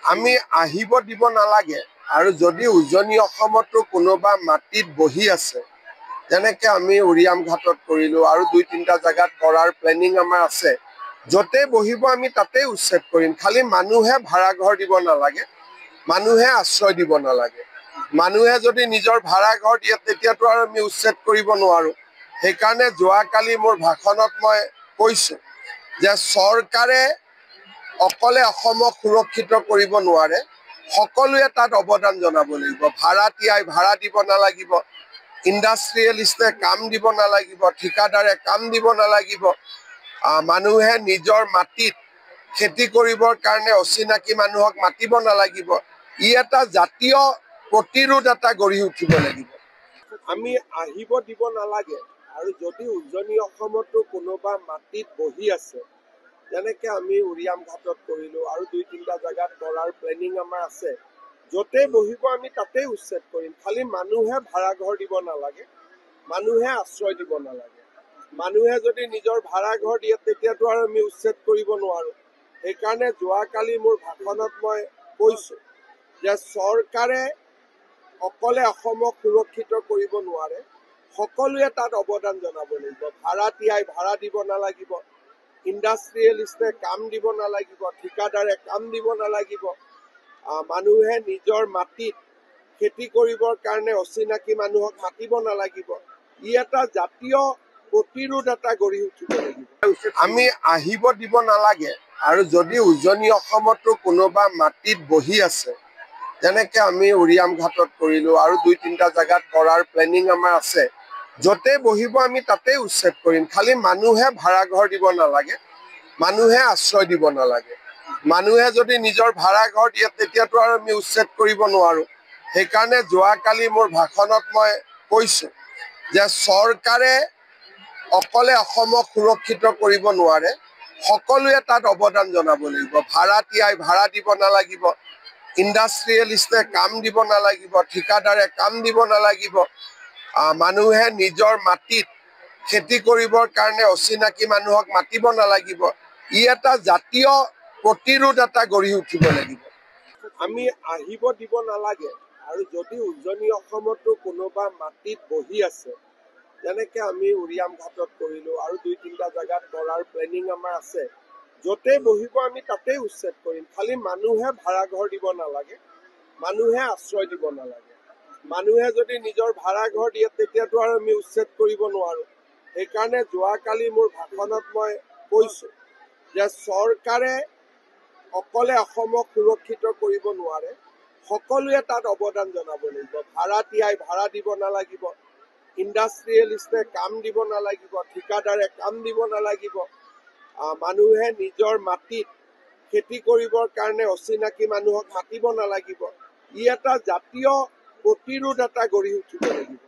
আমি আহিব দিব নালাগে আৰু যদি উজনি অসমতো কোনোবা মাটিত বহি আছে যেনেকৈ আমি উৰিয়াম ঘাটত কৰিলোঁ আৰু দুই তিনিটা জেগাত কৰাৰ প্লেনিং আমাৰ আছে য'তে বহিব আমি তাতেই উচ্ছেদ কৰিম খালি মানুহে ভাড়া ঘৰ দিব নালাগে মানুহে আশ্ৰয় দিব নালাগে মানুহে যদি নিজৰ ভাড়া ঘৰ দিয়ে তেতিয়াতো আৰু আমি উচ্ছেদ কৰিব নোৱাৰোঁ সেইকাৰণে যোৱাকালি মোৰ ভাষণত মই কৈছোঁ যে চৰকাৰে অকলে অসমক সুৰক্ষিত কৰিব নোৱাৰে সকলোৱে তাত অৱদান জনাব লাগিব ভাড়াতীয়াই ভাড়া দিব নালাগিব ইণ্ডাষ্ট্ৰিয়েলিষ্টে কাম দিব নালাগিব ঠিকাদাৰে কাম দিব নালাগিব মানুহে নিজৰ মাটিত খেতি কৰিবৰ কাৰণে অচিনাকি মানুহক মাতিব নালাগিব ই এটা জাতীয় প্ৰতিৰোধ এটা গঢ়ি উঠিব লাগিব আমি আহিব দিব নালাগে আৰু যদি উজনি অসমতো কোনোবা মাটিত বহি আছে যেনেকৈ আমি উৰিয়াম ঘাটত কৰিলোঁ আৰু দুই তিনিটা জেগাত কৰাৰ প্লেনিং আমাৰ আছে য'তে বহিব আমি তাতেই উচ্ছেদ কৰিম খালি মানুহে ভাড়া ঘৰ দিব নালাগে মানুহে আশ্ৰয় দিব নালাগে মানুহে যদি নিজৰ ভাড়া ঘৰ দিয়ে তেতিয়াতো আৰু আমি উচ্ছেদ কৰিব নোৱাৰোঁ সেইকাৰণে যোৱাকালি মোৰ ভাষণত মই কৈছোঁ যে চৰকাৰে অকলে অসমক সুৰক্ষিত কৰিব নোৱাৰে সকলোৱে তাত অৱদান জনাব লাগিব ভাড়াতীয়াই ভাড়া দিব নালাগিব ইণ্ডাষ্ট্ৰিয়েলিষ্টে কাম দিব নালাগিব ঠিকাদাৰে কাম দিব নালাগিব মানুহে নিজৰ মাটিত খেতি কৰিবৰ কাৰণে অচিনাকি মানুহক মাতিব নালাগিব ই এটা জাতীয় প্ৰতিৰোধ এটা গঢ়ি উঠিব লাগিব আমি আহিব দিব নালাগে আৰু যদি উজনি অসমতো কোনোবা মাটিত বহি আছে যেনেকৈ আমি উৰিয়াম ঘাটত কৰিলোঁ আৰু দুই তিনিটা জেগাত কৰাৰ প্লেনিং আমাৰ আছে য'তে বহিব আমি তাতেই উচ্ছেদ কৰিম খালি মানুহে ভাড়া ঘৰ দিব নালাগে মানুহে আশ্ৰয় দিব নালাগে মানুহে যদি নিজৰ ভাড়া ঘৰ দিয়ে তেতিয়াতো আৰু আমি উচ্ছেদ কৰিব নোৱাৰোঁ সেইকাৰণে যোৱাকালি মোৰ ভাষণত মই কৈছোঁ যে চৰকাৰে অকলে অসমক সুৰক্ষিত কৰিব নোৱাৰে সকলোৱে তাত অৱদান জনাব লাগিব ভাড়াতীয়াই ভাড়া দিব নালাগিব ইণ্ডাষ্ট্ৰিয়েলিষ্টে কাম দিব নালাগিব ঠিকাদাৰে কাম দিব নালাগিব মানুহে নিজৰ মাটিত খেতি কৰিবৰ কাৰণে অচিনাকি মানুহক মাতিব নালাগিব ই এটা জাতীয় প্ৰতিৰোধ এটা গঢ়ি উঠিব লাগিব আমি আহিব দিব নালাগে আৰু যদি উজনি অসমতো কোনোবা মাটিত বহি আছে যেনেকৈ আমি উৰিয়াম ঘাটত কৰিলোঁ আৰু দুই তিনিটা জেগাত কৰাৰ প্লেনিং আমাৰ আছে য'তে বহিব আমি তাতেই উচ্ছেদ কৰিম খালি মানুহে ভাড়া ঘৰ দিব নালাগে মানুহে আশ্ৰয় দিব নালাগে মানুহে যদি নিজৰ ভাড়া ঘৰ দিয়ে তেতিয়াতো আৰু আমি উচ্ছেদ কৰিব নোৱাৰোঁ সেইকাৰণে যোৱাকালি মোৰ ভাষণত মই কৈছোঁ যে চৰকাৰে অকলে অসমক সুৰক্ষিত কৰিব নোৱাৰে সকলোৱে তাত অৱদান জনাব লাগিব ভাড়াতীয়াই ভাড়া দিব নালাগিব ইণ্ডাষ্ট্ৰিয়েলিষ্টে কাম দিব নালাগিব ঠিকাদাৰে কাম দিব নালাগিব মানুহে নিজৰ মাটিত খেতি কৰিবৰ কাৰণে অচিনাকি মানুহক মাতিব নালাগিব ই এটা জাতীয় প্ৰতিৰোধ এটা গঢ়ি উঠিব লাগিব